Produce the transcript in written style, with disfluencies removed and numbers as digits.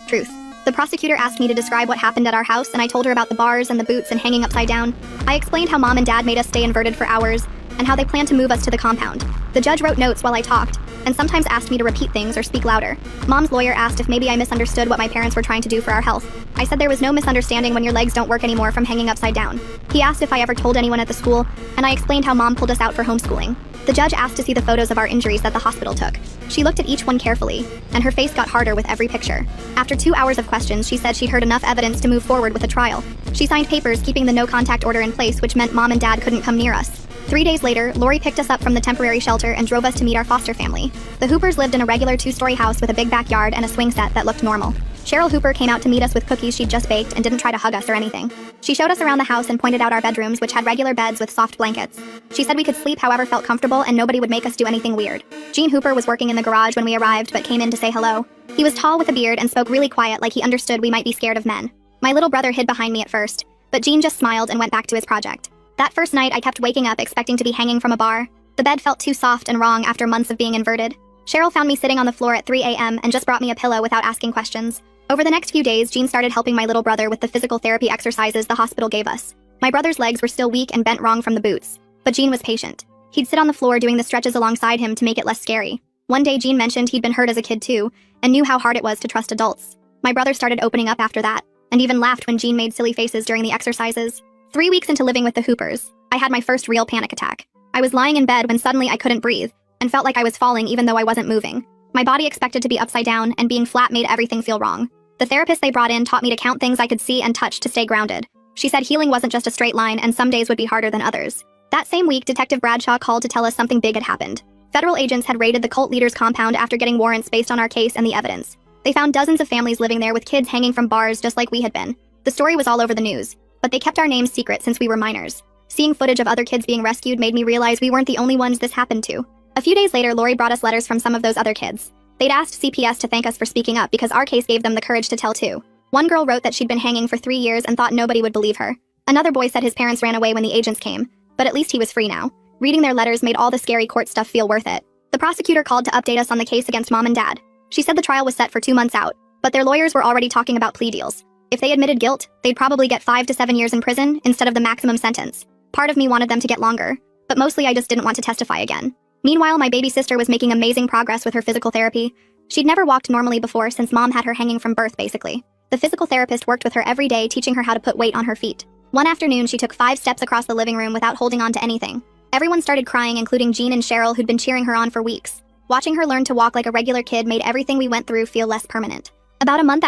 truth. The prosecutor asked me to describe what happened at our house, and I told her about the bars and the boots and hanging upside down. I explained how Mom and Dad made us stay inverted for hours, and how they planned to move us to the compound. The judge wrote notes while I talked, and sometimes asked me to repeat things or speak louder. Mom's lawyer asked if maybe I misunderstood what my parents were trying to do for our health. I said there was no misunderstanding when your legs don't work anymore from hanging upside down. He asked if I ever told anyone at the school, and I explained how Mom pulled us out for homeschooling. The judge asked to see the photos of our injuries that the hospital took. She looked at each one carefully, and her face got harder with every picture. After 2 hours of questions, she said she'd heard enough evidence to move forward with a trial. She signed papers keeping the no-contact order in place, which meant Mom and Dad couldn't come near us. 3 days later, Lori picked us up from the temporary shelter and drove us to meet our foster family. The Hoopers lived in a regular 2-story house with a big backyard and a swing set that looked normal. Cheryl Hooper came out to meet us with cookies she'd just baked and didn't try to hug us or anything. She showed us around the house and pointed out our bedrooms, which had regular beds with soft blankets. She said we could sleep however felt comfortable and nobody would make us do anything weird. Gene Hooper was working in the garage when we arrived but came in to say hello. He was tall with a beard and spoke really quiet, like he understood we might be scared of men. My little brother hid behind me at first, but Gene just smiled and went back to his project. That first night, I kept waking up expecting to be hanging from a bar. The bed felt too soft and wrong after months of being inverted. Cheryl found me sitting on the floor at 3 a.m. and just brought me a pillow without asking questions. Over the next few days, Gene started helping my little brother with the physical therapy exercises the hospital gave us. My brother's legs were still weak and bent wrong from the boots, but Gene was patient. He'd sit on the floor doing the stretches alongside him to make it less scary. One day, Gene mentioned he'd been hurt as a kid too, and knew how hard it was to trust adults. My brother started opening up after that, and even laughed when Gene made silly faces during the exercises. 3 weeks into living with the Hoopers, I had my first real panic attack. I was lying in bed when suddenly I couldn't breathe, and felt like I was falling even though I wasn't moving. My body expected to be upside down, and being flat made everything feel wrong. The therapist they brought in taught me to count things I could see and touch to stay grounded. She said healing wasn't just a straight line, and some days would be harder than others. That same week, Detective Bradshaw called to tell us something big had happened. Federal agents had raided the cult leader's compound after getting warrants based on our case and the evidence. They found dozens of families living there with kids hanging from bars just like we had been. The story was all over the news, but they kept our names secret since we were minors. Seeing footage of other kids being rescued made me realize we weren't the only ones this happened to. A few days later, Lori brought us letters from some of those other kids. They'd asked CPS to thank us for speaking up because our case gave them the courage to tell too. One girl wrote that she'd been hanging for 3 years and thought nobody would believe her. Another boy said his parents ran away when the agents came, but at least he was free now. Reading their letters made all the scary court stuff feel worth it. The prosecutor called to update us on the case against Mom and Dad. She said the trial was set for 2 months out, but their lawyers were already talking about plea deals. If they admitted guilt, they'd probably get 5 to 7 years in prison instead of the maximum sentence. Part of me wanted them to get longer, but mostly I just didn't want to testify again. Meanwhile, my baby sister was making amazing progress with her physical therapy. She'd never walked normally before since Mom had her hanging from birth, basically. The physical therapist worked with her every day, teaching her how to put weight on her feet. One afternoon, she took 5 steps across the living room without holding on to anything. Everyone started crying, including Gene and Cheryl, who'd been cheering her on for weeks. Watching her learn to walk like a regular kid made everything we went through feel less permanent. About a month after